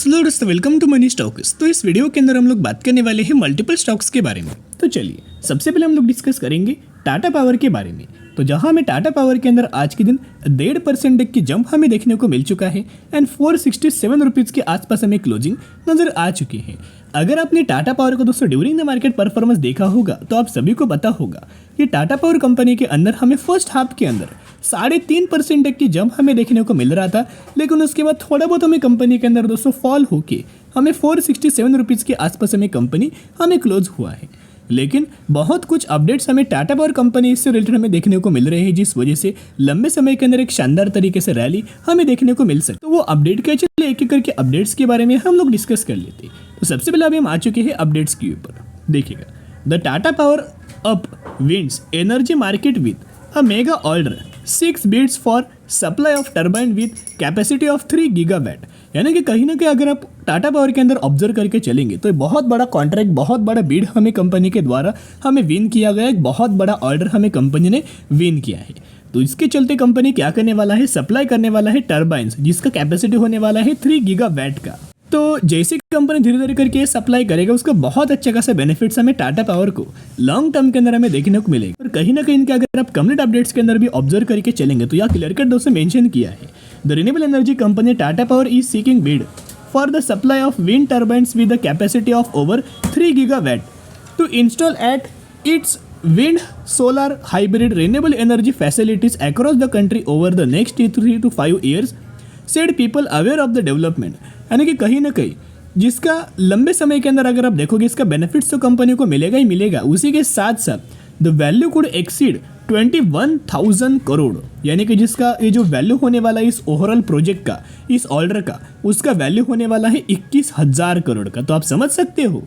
सो दोस्तों welcome to money stocks. तो इस वीडियो के अंदर हम लोग बात करने वाले हैं मल्टीपल स्टॉक्स के बारे में। तो चलिए सबसे पहले हम लोग डिस्कस करेंगे टाटा पावर के बारे में। तो जहां हमें टाटा पावर के अंदर आज के दिन 1.5% की जंप हमें देखने को मिल चुका है एंड 467 रुपीज़ के आसपास हमें क्लोजिंग नजर आ चुकी है। अगर आपने टाटा पावर को दोस्तों ड्यूरिंग द मार्केट परफॉर्मेंस देखा होगा तो आप सभी को पता होगा कि टाटा पावर कंपनी के अंदर हमें फर्स्ट हाफ के अंदर 3.5% तक की जंप हमें देखने को मिल रहा था, लेकिन उसके बाद थोड़ा बहुत हमें कंपनी के अंदर दोस्तों फॉल होके हमें 467 रुपीज़ के आसपास कंपनी हमें क्लोज हुआ है। लेकिन बहुत कुछ अपडेट्स हमें टाटा पावर कंपनी इससे रिलेटेड हमें देखने को मिल रहे हैं, जिस वजह से लंबे समय के अंदर एक शानदार तरीके से रैली हमें देखने को मिल सकती है। तो वो अपडेट क्या, चलिए एक एक करके अपडेट्स के बारे में हम लोग डिस्कस कर लेते हैं। तो सबसे पहले अभी हम आ चुके हैं अपडेट्स के ऊपर। देखिएगा, the Tata power up winds energy market with a mega order 6 bids for supply of turbine with capacity of 3 gigawatt. यानी कि कहीं ना कहीं अगर आप टाटा पावर के अंदर ऑब्जर्व करके चलेंगे तो बहुत बड़ा कॉन्ट्रैक्ट, बहुत बड़ा बिड हमें कंपनी के द्वारा हमें विन किया गया, एक बहुत बड़ा ऑर्डर हमें कंपनी ने विन किया है। तो इसके चलते कंपनी क्या करने वाला है, सप्लाई करने वाला है टर्बाइन्स जिसका कैपेसिटी होने वाला है 3 गीगावाट का। तो जैसे कंपनी धीरे धीरे करके सप्लाई करेगा उसका बहुत अच्छा खासा बेनिफिट्स हमें टाटा पावर को लॉन्ग टर्म के अंदर हमें देखने को मिलेगा। और कहीं ना कहीं इनके अगर आप कंप्लीट अपडेट्स के अंदर भी ऑब्जर्व करके चलेंगे तो यह क्लियर कट दोस्तों मेंशन किया है, the renewable energy company Tata power is seeking bid for the supply of wind turbines with the capacity of over 3 gigawatt to install at its wind, solar, hybrid, renewable energy facilities across the country over the next 3 to 5 years, said people aware of the development। यानी कि कहीं ना कहीं जिसका लंबे समय के अंदर अगर आप देखोगे इसका बेनिफिट्स तो कंपनी को मिलेगा ही मिलेगा, उसी के साथ साथ the value could exceed 21,000 crore. यानी कि जिसका ये जो वैल्यू होने वाला है इस ओवरऑल प्रोजेक्ट का, इस ऑर्डर का, उसका वैल्यू होने वाला है 21,000 करोड़ का। तो आप समझ सकते हो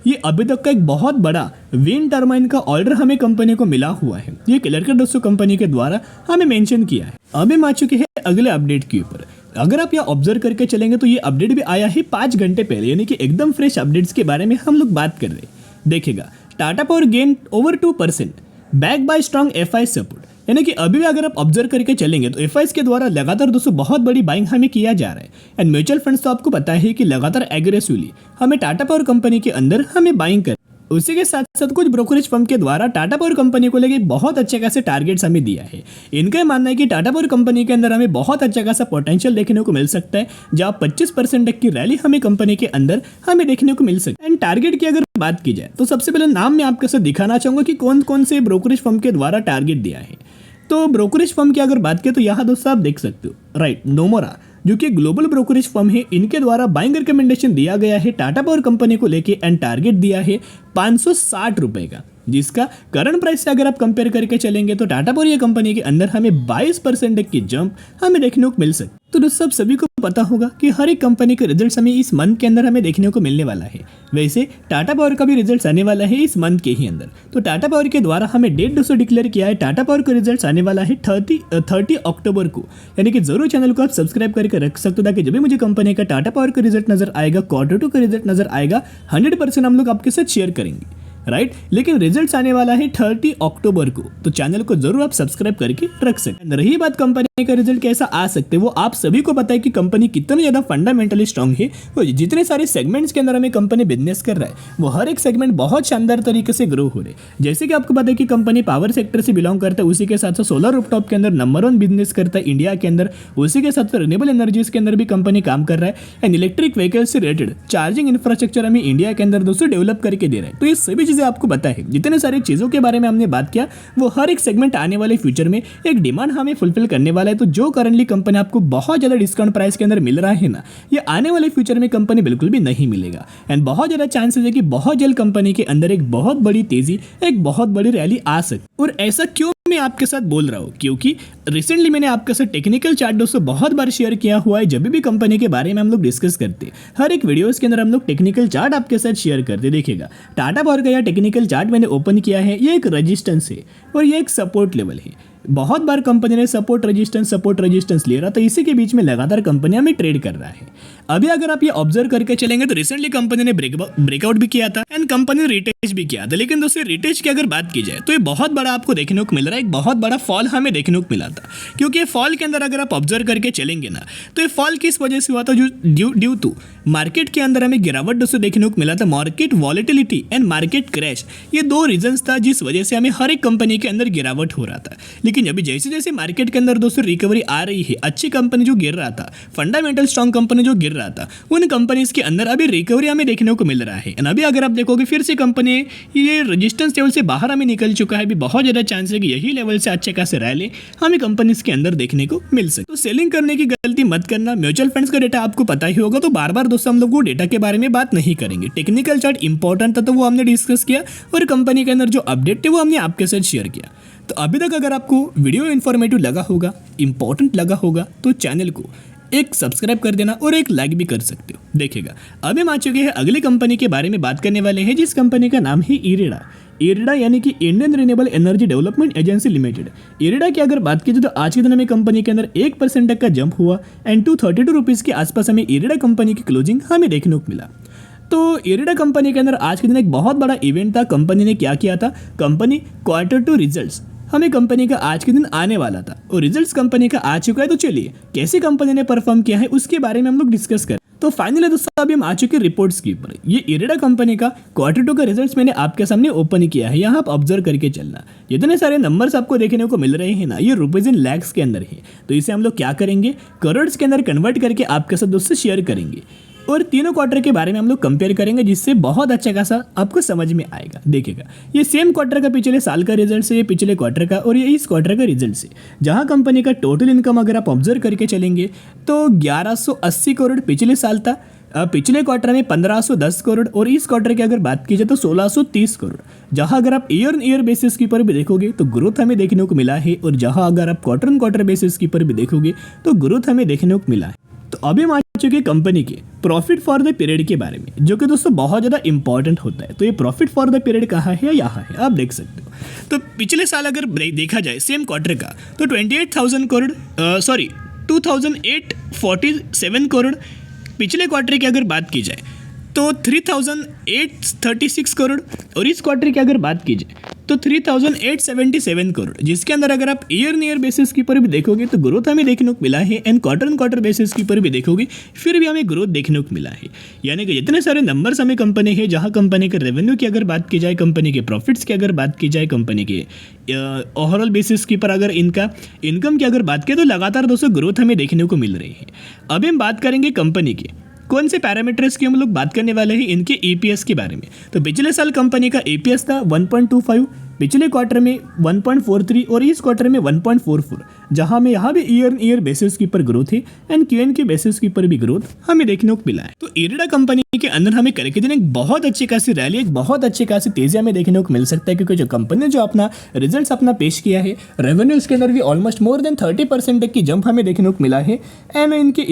ये अभी तक का एक बहुत बड़ा विंड टर्बाइन का ऑर्डर हमें कंपनी को मिला हुआ है। ये क्लियर कट दोस्तों कंपनी के द्वारा हमें मेंशन किया है। अब हम आ चुके हैं अगले अपडेट के ऊपर। अगर आप यहाँ ऑब्जर्व करके चलेंगे तो ये अपडेट भी आया है 5 घंटे पहले, यानी कि एकदम फ्रेश अपडेट्स के बारे में हम लोग बात कर रहे हैं। देखिएगा, Tata power gain over 2% back by strong FI support. यानी कि अभी भी अगर आप ऑब्जर्व करके चलेंगे तो एफआईस के द्वारा लगातार दोस्तों बहुत बड़ी बाइंग हमें किया जा रहा है। एंड म्यूचुअल फंड्स तो आपको पता है कि लगातार एग्रेसिवली हमें टाटा पावर कंपनी के अंदर हमें बाइंग कर, उसी के साथ साथ कुछ ब्रोकरेज फर्म के द्वारा टाटा पावर कंपनी को लेकर बहुत अच्छे खासे टारगेट्स हमें दिया है। इनका मानना है कि टाटा पावर कंपनी के अंदर हमें बहुत अच्छा खासा पोटेंशियल देखने को मिल सकता है, जहां 25% तक की रैली हमें कंपनी के अंदर हमें देखने को मिल सकती है। एंड टारगेट की अगर बात की जाए तो सबसे पहले नाम मैं आपके साथ दिखाना चाहूंगा कि कौन कौन से ब्रोकरेज फर्म के द्वारा टारगेट दिया है। तो ब्रोकरेज फर्म की अगर बात करें तो यहाँ दोस्तों आप देख सकते हो, राइट, नोमोरा जो कि ग्लोबल ब्रोकरेज फर्म है, इनके द्वारा बाइंग रिकमेंडेशन दिया गया है टाटा पावर कंपनी को लेके एंड टारगेट दिया है 560 रुपए का, जिसका करंट प्राइस से अगर आप कंपेयर करके चलेंगे तो टाटा पावर ये कंपनी के अंदर हमें 22% तक की जंप हमें देखने को मिल सकती है। तो दोस्तों सभी को पता होगा कि हर एक कंपनी के रिजल्ट्स हमें इस मंथ के अंदर हमें देखने को मिलने वाला है। वैसे टाटा पावर का भी रिजल्ट्स आने वाला है इस मंथ के ही अंदर। तो टाटा पावर के द्वारा हमें डेट दोस्तों डिक्लेयर किया है, टाटा पावर का रिजल्ट्स आने वाला है 30 अक्टूबर को। यानी कि जरूर चैनल को आप सब्सक्राइब करके रख सकते हो, ताकि जब भी मुझे कंपनी का टाटा पावर का रिजल्ट नजर आएगा, Q2 का रिजल्ट नजर आएगा, 100% हम लोग आपके साथ शेयर करेंगे, राइट। लेकिन रिजल्ट्स आने वाला है 30 अक्टूबर को, तो चैनल को जरूर आप सब्सक्राइब करके रख सकते। रही बात कंपनी का रिजल्ट कैसा आ सकते हैं, वो आप सभी को पता है कि कंपनी कितनी ज्यादा फंडामेंटली स्ट्रांग है। वो जितने सारे सेगमेंट्स के अंदर हमें कंपनी बिजनेस कर रहा है वो हर एक सेगमेंट बहुत शानदार तरीके से ग्रो हो रहे हैं। जैसे कि आपको पता है कि कंपनी पावर सेक्टर से बिलोंग करता है, उसी के साथ साथ सोलर रूफटॉप के अंदर नंबर 1 बिजनेस करता है इंडिया के अंदर, उसी के साथ साथ रिन्यूएबल एनर्जीज के अंदर भी कंपनी काम कर रहा है। एंड इलेक्ट्रिक व्हीकल से रिलेटेड चार्जिंग इंफ्रास्ट्रक्चर हमें इंडिया के अंदर दोस्तों डेवलप करके दे रहा है। तो ये सभी चीजें आपको पता है, जितने सारी चीजों के बारे में हमने बात किया वो हर एक सेगमेंट आने वाले फ्यूचर में एक डिमांड हमें फुलफिल करने वाला है। तो जो करंटली कंपनी आपको बहुत ज्यादा डिस्काउंट प्राइस के अंदर मिल रहा है ना, ये आने वाले फ्यूचर में कंपनी बिल्कुल भी नहीं मिलेगा। एंड बहुत ज्यादा चांसेस है कि बहुत जल्द कंपनी के अंदर एक बहुत बड़ी तेजी, एक बहुत बड़ी रैली आ सकती। और ऐसा क्यों मैं आपके साथ बोल रहा हूँ, क्योंकि रिसेंटली मैंने आपके साथ टेक्निकल चार्ट दोस्तों बहुत बार शेयर किया हुआ है। जब भी कंपनी के बारे में हम लोग डिस्कस करते हैं, हर एक वीडियोस के अंदर हम लोग टेक्निकल चार्ट आपके साथ शेयर करते। देखिएगा, टाटा पावर का यह टेक्निकल चार्ट मैंने ओपन किया है, ये एक रेजिस्टेंस है और ये एक सपोर्ट लेवल है। बहुत बार कंपनी ने सपोर्ट रेजिस्टेंस ले रहा, तो इसी के बीच में लगातार कंपनियां में ट्रेड कर रहा है। अभी अगर आप ये ऑब्जर्व करके चलेंगे तो रिसेंटली कंपनी ने ब्रेकआउट भी किया था एंड कंपनी ने रिटेच भी किया था। लेकिन दोस्तों रिटेच की अगर बात की जाए तो ये बहुत बड़ा आपको देखने को मिल रहा है, एक बहुत बड़ा फॉल हमें देखने को मिला था। क्योंकि फॉल के अंदर अगर आप ऑब्जर्व करके चलेंगे ना, तो ये फॉल किस वजह से हुआ था, जो ड्यू टू मार्केट के अंदर हमें गिरावट दोस्तों देखने को मिला था। Market volatility and market crash, ये दो रीजंस था जिस वजह से हमें हर एक कंपनी के अंदर गिरावट हो रहा था। लेकिन अभी जैसे जैसे मार्केट के अंदर दोस्तों रिकवरी आ रही है, अच्छी कंपनी जो गिर रहा था, फंडामेंटल स्ट्रॉन्ग कंपनी जो गिर रहा था, उन कंपनीज के अंदर अभी रिकवरी हमें देखने को मिल रहा है। अभी अगर आप देखोगे फिर से कंपनी ये रेजिस्टेंस लेवल से बाहर हमें निकल चुका है। अभी बहुत ज़्यादा चांस है कि यही लेवल से अच्छे खासे रैली हमें कंपनीज के अंदर देखने को मिल सके। तो सेलिंग करने की गलती मत करना। म्यूचुअल फंड्स का डेटा आपको पता ही होगा, तो बार बार दोस्तों हम लोग वो डेटा के बारे में बात नहीं करेंगे। टेक्निकल चार्ट इंपॉर्टेंट था तो वो हमने डिस्कस किया, और कंपनी के अंदर जो अपडेट थे वो हमने आपके साथ शेयर किया। तो अभी तक अगर आपको वीडियो इन्फॉर्मेटिव लगा होगा, इंपॉर्टेंट लगा होगा, तो चैनल को एक सब्सक्राइब कर देना और एक लाइक भी कर सकते हो। देखिएगा अब हम आ चुके हैं अगली कंपनी के बारे में बात करने वाले हैं, जिस कंपनी का नाम है इरेडा यानी कि Indian renewable energy development agency limited. IREDA की अगर बात की जाए तो आज के दिन में कंपनी के अंदर 1% तक का जंप हुआ एंड 232 रुपीज़ के आसपास हमें इरेडा कंपनी की क्लोजिंग हमें देखने को मिला। तो इरेडा कंपनी के अंदर आज के दिन एक बहुत बड़ा इवेंट था। कंपनी ने क्या किया था, कंपनी Q2 रिजल्ट्स हमें कंपनी का आज के दिन आने वाला था, और रिजल्ट्स कंपनी का आ चुका है। तो चलिए कैसे कंपनी ने परफॉर्म किया है उसके बारे में हम लोग डिस्कस करें। तो फाइनली दोस्तों अभी हम आ चुके रिपोर्ट्स के ऊपर। ये इरेडा कंपनी का Q2 का रिजल्ट्स मैंने आपके सामने ओपन किया है, यहाँ आप ऑब्जर्व करके चलना। जितने सारे नंबर्स आपको देखने को मिल रहे हैं ना, ये रुपीज इन लैक्स के अंदर है। तो इसे हम लोग क्या करेंगे, करोड्स के अंदर कन्वर्ट करके आपके साथ दोस्तों शेयर करेंगे, और तीनों क्वार्टर के बारे में हम लोग कंपेयर करेंगे, जिससे बहुत अच्छा खासा आपको समझ में आएगा। देखिएगा ये सेम क्वार्टर का पिछले साल का रिजल्ट है, ये पिछले क्वार्टर का, और ये इस क्वार्टर का रिजल्ट है। जहां कंपनी का टोटल इनकम अगर आप ऑब्जर्व करके चलेंगे तो 1180 करोड़ पिछले साल था, पिछले क्वार्टर में 1510 करोड़, और इस क्वार्टर की अगर बात की जाए तो 1630 करोड़। जहां अगर आप ईयर बेसिस की पर भी देखोगे तो ग्रोथ हमें देखने को मिला है, और जहां अगर आप क्वार्टर बेसिस की पर भी देखोगे तो ग्रोथ हमें देखने को मिला है। तो अभी हम आ चुके कंपनी के प्रॉफिट फॉर द पीरियड के बारे में, जो कि दोस्तों बहुत ज़्यादा इंपॉर्टेंट होता है। तो ये प्रॉफिट फॉर द पीरियड कहाँ है, यहाँ है, आप देख सकते हो। तो पिछले साल अगर देखा जाए सेम क्वार्टर का, तो 2847 करोड़। पिछले क्वार्टर की अगर बात की जाए तो 3836 करोड़, और इस क्वार्टर की अगर बात की जाए तो 3877 करोड़, जिसके अंदर अगर आप ईयर बेसिस की पर भी देखोगे तो ग्रोथ हमें देखने को मिला है, एंड क्वार्टर बेसिस की पर भी देखोगे फिर भी हमें ग्रोथ देखने को मिला है। यानी कि जितने सारे नंबर्स हमें कंपनी है, जहां कंपनी के रेवेन्यू की अगर बात की जाए, कंपनी के प्रॉफिट्स की अगर बात की जाए, कंपनी के ओवरऑल बेसिस की पर अगर इनका इनकम की अगर बात की तो लगातार दोस्तों ग्रोथ हमें देखने को मिल रही है। अभी हम बात करेंगे कंपनी की कौन से पैरामीटर्स की हम लोग बात करने वाले हैं, इनके EPS के बारे में। तो पिछले साल कंपनी का EPS था 1.25, पिछले क्वार्टर में 1.43, और इस क्वार्टर में 1.44, जहां में यहाँ भी ईयर बेसिस की पर ग्रोथ है, एंड QN के बेसिस की पर भी ग्रोथ हमें देखने को मिला है। तो इरेडा कंपनी के अंदर हमें कल के दिन एक बहुत अच्छी खासी रैली, एक बहुत अच्छी खासी तेजी हमें देखने को मिल सकता है, क्योंकि जो कंपनी ने जो अपना रिजल्ट अपना पेश किया है, रेवेन्यूज के अंदर भी ऑलमोस्ट मोर देन 30% तक की जंप हमें देखने को मिला है, एंड इनके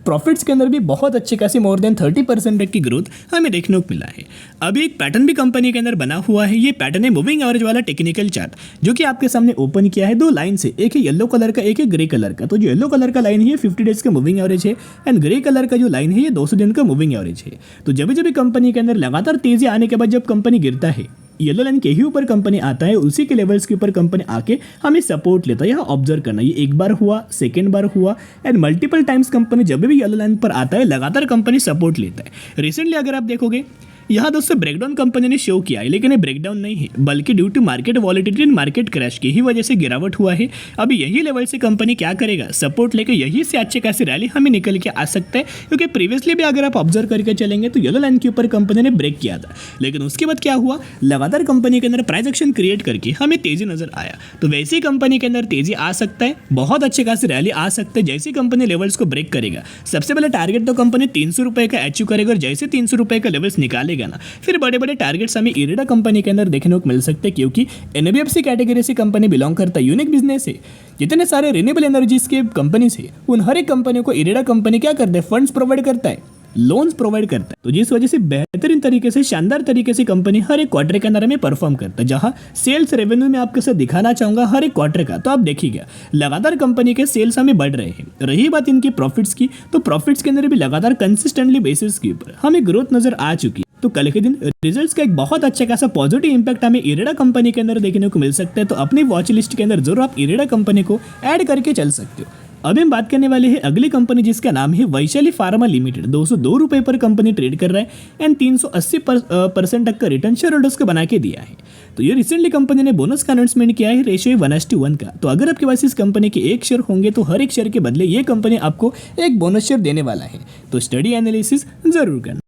प्रॉफिट्स के अंदर भी बहुत अच्छी खासी मोर देन 30% तक की ग्रोथ हमें देखने को मिला है। अभी एक पैटर्न भी कंपनी के अंदर बना हुआ है। ये पैटर्न है मूविंग एवरेज वाला टेक्निकल चार्ट, जो कि आपके सामने ओपन किया है। दो लाइन से, एक है येलो कलर का, एक है ग्रे कलर का। तो जो येलो कलर का लाइन है 50 डेज का मूविंग एवरेज है, एंड ग्रे कलर का जो लाइन है ये 200 दिन का मूविंग एवरेज है। तो जब भी कंपनी के अंदर लगातार तेजी आने के बाद जब कंपनी गिरता है, येलो लाइन के ही ऊपर कंपनी आता है, उसी के लेवल्स के ऊपर कंपनी आके हमें सपोर्ट लेता है। यहाँ ऑब्जर्व करना, ये एक बार हुआ, सेकेंड बार हुआ, एंड मल्टीपल टाइम्स कंपनी जब भी येलो लाइन पर आता है लगातार कंपनी सपोर्ट लेता है। रिसेंटली अगर आप देखोगे यहाँ दोस्तों ब्रेकडाउन कंपनी ने शो किया है, लेकिन ये ब्रेकडाउन नहीं है, बल्कि due to market volatility and market crash की ही वजह से गिरावट हुआ है। अभी यही लेवल से कंपनी क्या करेगा, सपोर्ट लेके यही से अच्छे खासी रैली हमें निकल के आ सकता है, क्योंकि प्रीवियसली भी अगर आप ऑब्जर्व करके चलेंगे तो येलो लाइन के ऊपर कंपनी ने ब्रेक किया था, लेकिन उसके बाद क्या हुआ, लगातार कंपनी के अंदर प्राइस एक्शन क्रिएट करके हमें तेजी नजर आया। तो वैसे ही कंपनी के अंदर तेजी आ सकता है, बहुत अच्छे खासी रैली आ सकता है जैसे कंपनी लेवल्स को ब्रेक करेगा। सबसे पहले टारगेट तो कंपनी 300 रुपये का अचीव करेगा, और जैसे 300 रुपये का लेवल्स निकालेगा ना, फिर बड़े बड़े टारगेट्स हमें इरेडा कंपनी के अंदर देखने को मिल सकते हैं, क्योंकि NBFC कैटेगरी से कंपनी बिलोंग करता है, यूनिक बिजनेस है। जितने सारे रिन्यूएबल एनर्जीज के कंपनीज है, उन हर एक कंपनी को इरेडा कंपनी क्या करता है, फंड्स प्रोवाइड करता है। लोन्स प्रोवाइड करता है, तो जिस वजह से बेहतरीन तरीके से, शानदार तरीके से कंपनी हर एक क्वार्टर के अंदर हमें परफॉर्म करता है। जहां सेल्स रेवेन्यू में आपके साथ दिखाना चाहूंगा हर एक क्वार्टर का, तो आप देखिएगा लगातार कंपनी के सेल्स हमें बढ़ रहे हैं। रही बात इनकी प्रॉफिट्स की, तो प्रॉफिट्स के अंदर भी लगातार कंसिस्टेंटली बेसिस के ऊपर हमें ग्रोथ नजर आ चुकी है। तो कल के दिन रिजल्ट्स का एक बहुत अच्छा खासा पॉजिटिव इंपैक्ट हमें इरेडा कंपनी के अंदर देखने को मिल सकता है। तो अपनी वॉच लिस्ट के अंदर जरूर आप इरेडा कंपनी को ऐड करके चल सकते हो। अभी हम बात करने वाले हैं अगली कंपनी जिसका नाम है वैशाली फार्मा लिमिटेड। 202 रुपए पर कंपनी ट्रेड कर रहा है एंड 380% तक का रिटर्न शेयर होल्डर्स को बना के दिया है। तो ये रिसेंटली कंपनी ने बोनस का अनाउंसमेंट किया है, रेशियो 1:1 का। तो अगर आपके पास इस कंपनी के एक शेयर होंगे तो हर एक शेयर के बदले ये कंपनी आपको एक बोनस शेयर देने वाला है। तो स्टडी एनालिसिस जरूर करना।